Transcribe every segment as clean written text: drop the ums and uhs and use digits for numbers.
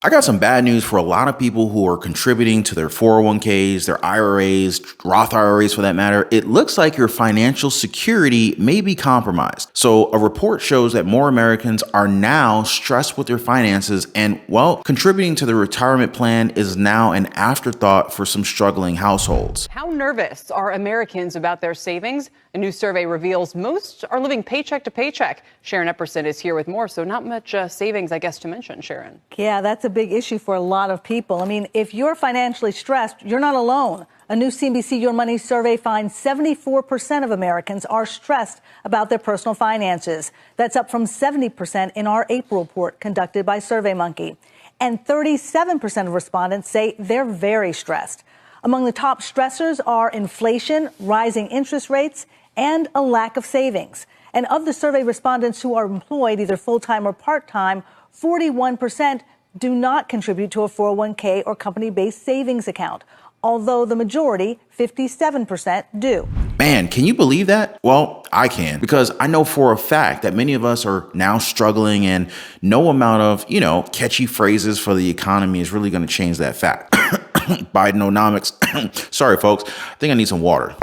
I got some bad news for a lot of people who are contributing to their 401k's, their IRAs, Roth IRAs for that matter. It looks like your financial security may be compromised. So a report shows that more Americans are now stressed with their finances and, well, contributing to their retirement plan is now an afterthought for some struggling households. How nervous are Americans about their savings? A new survey reveals most are living paycheck to paycheck. Sharon Epperson is here with more, so not much savings, I guess, to mention, Sharon. Yeah, that's a big issue for a lot of people. I mean, if you're financially stressed, you're not alone. A new CNBC Your Money survey finds 74% of Americans are stressed about their personal finances. That's up from 70% in our April report conducted by SurveyMonkey. And 37% of respondents say they're very stressed. Among the top stressors are inflation, rising interest rates, and a lack of savings. And of the survey respondents who are employed either full-time or part-time, 41% do not contribute to a 401k or company-based savings account, although the majority, 57%, do. Man, can you believe that? Well, I can, because I know for a fact that many of us are now struggling and no amount of, catchy phrases for the economy is really going to change that fact. Bidenomics. Sorry, folks. I think I need some water.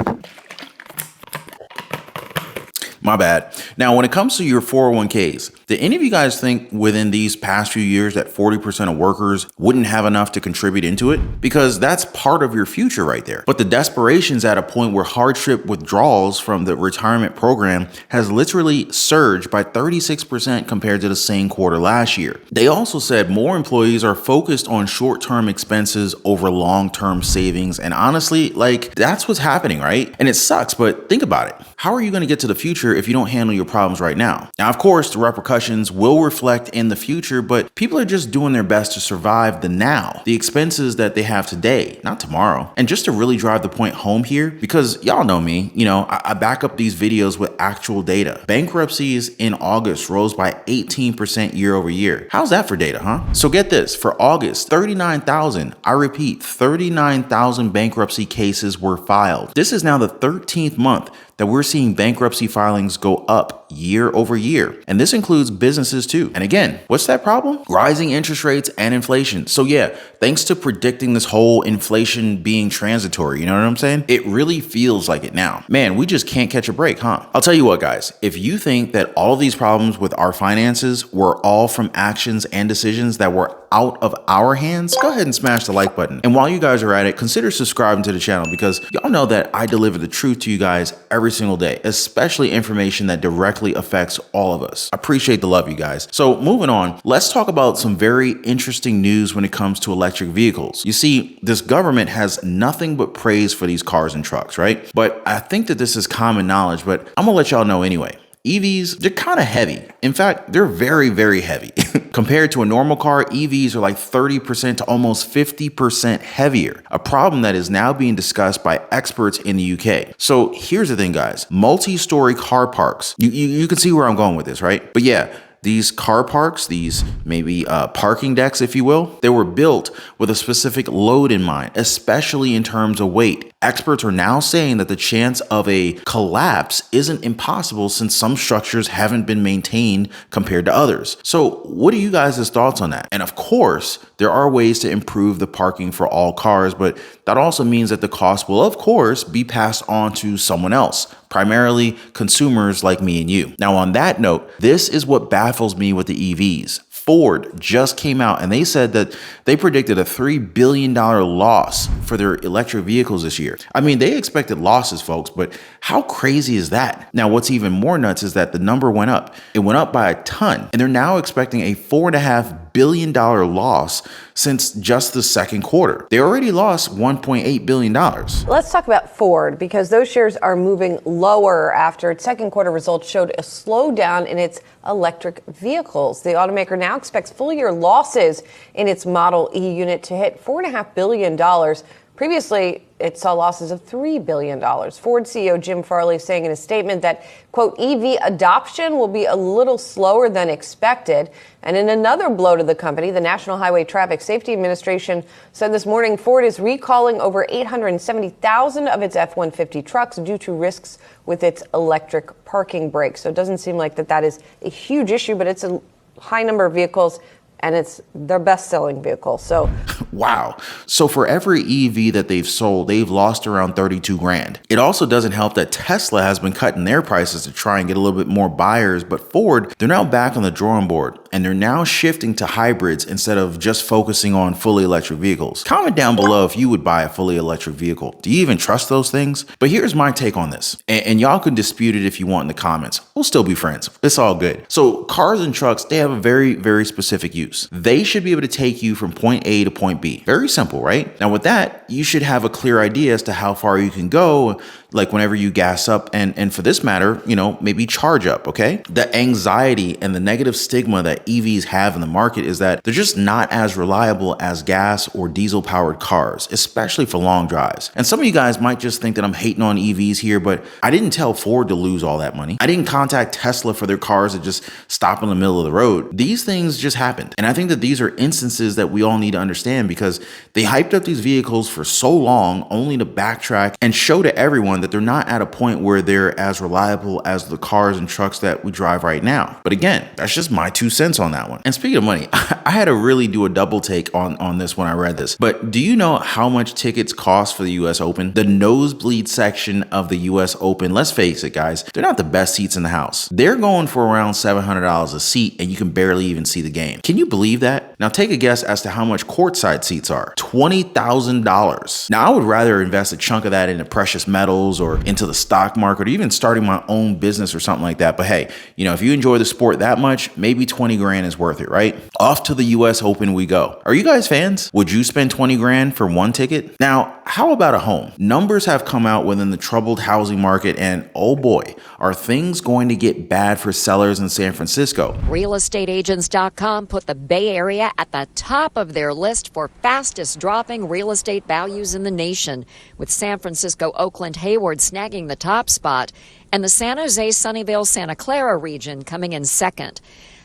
My bad. Now, when it comes to your 401k's, did any of you guys think within these past few years that 40% of workers wouldn't have enough to contribute into it? Because that's part of your future right there. But the desperation's at a point where hardship withdrawals from the retirement program has literally surged by 36% compared to the same quarter last year. They also said more employees are focused on short-term expenses over long-term savings. And honestly, that's what's happening, right? And it sucks, but think about it. How are you going to get to the future if you don't handle your problems right now? Now, of course, the repercussions will reflect in the future, but people are just doing their best to survive the now, the expenses that they have today, not tomorrow. And just to really drive the point home here, because y'all know me, I back up these videos with actual data. Bankruptcies in August rose by 18% year over year. How's that for data, huh? So get this, for August, 39,000, I repeat, 39,000 bankruptcy cases were filed. This is now the 13th month that we're seeing bankruptcy filings go up year over year. And this includes businesses too. And again, what's that problem? Rising interest rates and inflation. So yeah, thanks to predicting this whole inflation being transitory, you know what I'm saying? It really feels like it now. Man, we just can't catch a break, huh? I'll tell you what, guys, if you think that all of these problems with our finances were all from actions and decisions that were out of our hands, go ahead and smash the like button. And while you guys are at it, consider subscribing to the channel because y'all know that I deliver the truth to you guys every single day, especially information that directly affects all of us. I appreciate the love, you guys. So moving on, let's talk about some very interesting news when it comes to electric vehicles. You see, this government has nothing but praise for these cars and trucks, right? But I think that this is common knowledge, but I'm gonna let y'all know anyway. EVs, they're kind of heavy. In fact, they're very, very heavy. Compared to a normal car, EVs are like 30% to almost 50% heavier, a problem that is now being discussed by experts in the UK. So here's the thing, guys. Multi-story car parks. You can see where I'm going with this, right? But yeah, these car parks, these maybe parking decks, if you will, they were built with a specific load in mind, especially in terms of weight. Experts are now saying that the chance of a collapse isn't impossible since some structures haven't been maintained compared to others. So what are you guys' thoughts on that? And of course, there are ways to improve the parking for all cars, but that also means that the cost will, of course, be passed on to someone else, primarily consumers like me and you. Now, on that note, this is what baffles me with the EVs. Ford just came out and they said that they predicted a $3 billion loss for their electric vehicles this year. I mean, they expected losses, folks, but how crazy is that? Now, what's even more nuts is that the number went up. It went up by a ton, and they're now expecting a $4.5 billion loss since just the second quarter. They already lost $1.8 billion. Let's talk about Ford because those shares are moving lower after its second quarter results showed a slowdown in its electric vehicles. The automaker now expects full year losses in its Model E unit to hit $4.5 billion. Previously, it saw losses of $3 billion. Ford CEO Jim Farley saying in a statement that, quote, EV adoption will be a little slower than expected. And in another blow to the company, the National Highway Traffic Safety Administration said this morning Ford is recalling over 870,000 of its F-150 trucks due to risks with its electric parking brakes. So it doesn't seem like that is a huge issue, but it's a high number of vehicles and it's their best-selling vehicle. So wow. So for every EV that they've sold, they've lost around 32 grand. It also doesn't help that Tesla has been cutting their prices to try and get a little bit more buyers, but Ford, they're now back on the drawing board and they're now shifting to hybrids instead of just focusing on fully electric vehicles. Comment down below if you would buy a fully electric vehicle. Do you even trust those things? But here's my take on this, and y'all can dispute it if you want in the comments. We'll still be friends. It's all good. So cars and trucks, they have a very, very specific use. They should be able to take you from point A to point B. Very simple, right? Now with that, you should have a clear idea as to how far you can go, like whenever you gas up and for this matter, maybe charge up, okay? The anxiety and the negative stigma that EVs have in the market is that they're just not as reliable as gas or diesel powered cars, especially for long drives. And some of you guys might just think that I'm hating on EVs here, but I didn't tell Ford to lose all that money. I didn't contact Tesla for their cars to just stop in the middle of the road. These things just happened. And I think that these are instances that we all need to understand because they hyped up these vehicles for so long only to backtrack and show to everyone that they're not at a point where they're as reliable as the cars and trucks that we drive right now. But again, that's just my 2 cents on that one. And speaking of money, I had to really do a double take on this when I read this. But do you know how much tickets cost for the US Open? The nosebleed section of the US Open, let's face it, guys, they're not the best seats in the house. They're going for around $700 a seat and you can barely even see the game. Can you believe that? Now take a guess as to how much courtside seats are. $20,000. Now I would rather invest a chunk of that into precious metals or into the stock market or even starting my own business or something like that. But hey, if you enjoy the sport that much, maybe 20 grand is worth it, right? Off to the US Open we go. Are you guys fans? Would you spend 20 grand for one ticket? Now, how about a home? Numbers have come out within the troubled housing market and oh boy, are things going to get bad for sellers in San Francisco. RealestateAgents.com put the Bay Area at the top of their list for fastest dropping real estate values in the nation, with San Francisco, Oakland, Hayward snagging the top spot, and the San Jose, Sunnyvale, Santa Clara region coming in second.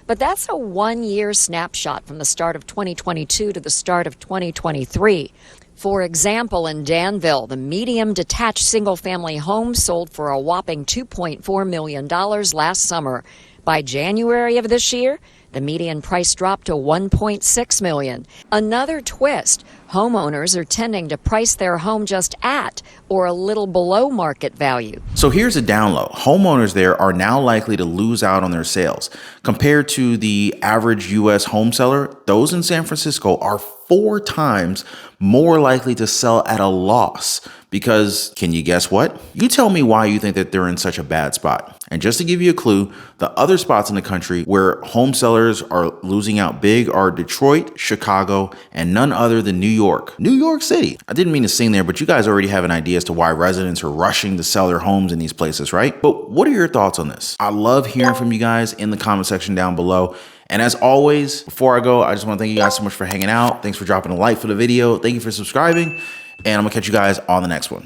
But that's a one-year snapshot from the start of 2022 to the start of 2023. For example, in Danville, the medium detached single-family home sold for a whopping $2.4 million last summer. By January of this year, the median price dropped to $1.6 million. Another twist, homeowners are tending to price their home just at or a little below market value. So here's a down low. Homeowners there are now likely to lose out on their sales. Compared to the average US home seller, those in San Francisco are 4 times more likely to sell at a loss. Because can you guess what? You tell me why you think that they're in such a bad spot. And just to give you a clue, the other spots in the country where home sellers are losing out big are Detroit, Chicago, and none other than New York. New York City. I didn't mean to sing there, but you guys already have an idea as to why residents are rushing to sell their homes in these places, right? But what are your thoughts on this? I love hearing from you guys in the comment section down below. And as always, before I go, I just want to thank you guys so much for hanging out. Thanks for dropping a like for the video. Thank you for subscribing. And I'm gonna catch you guys on the next one.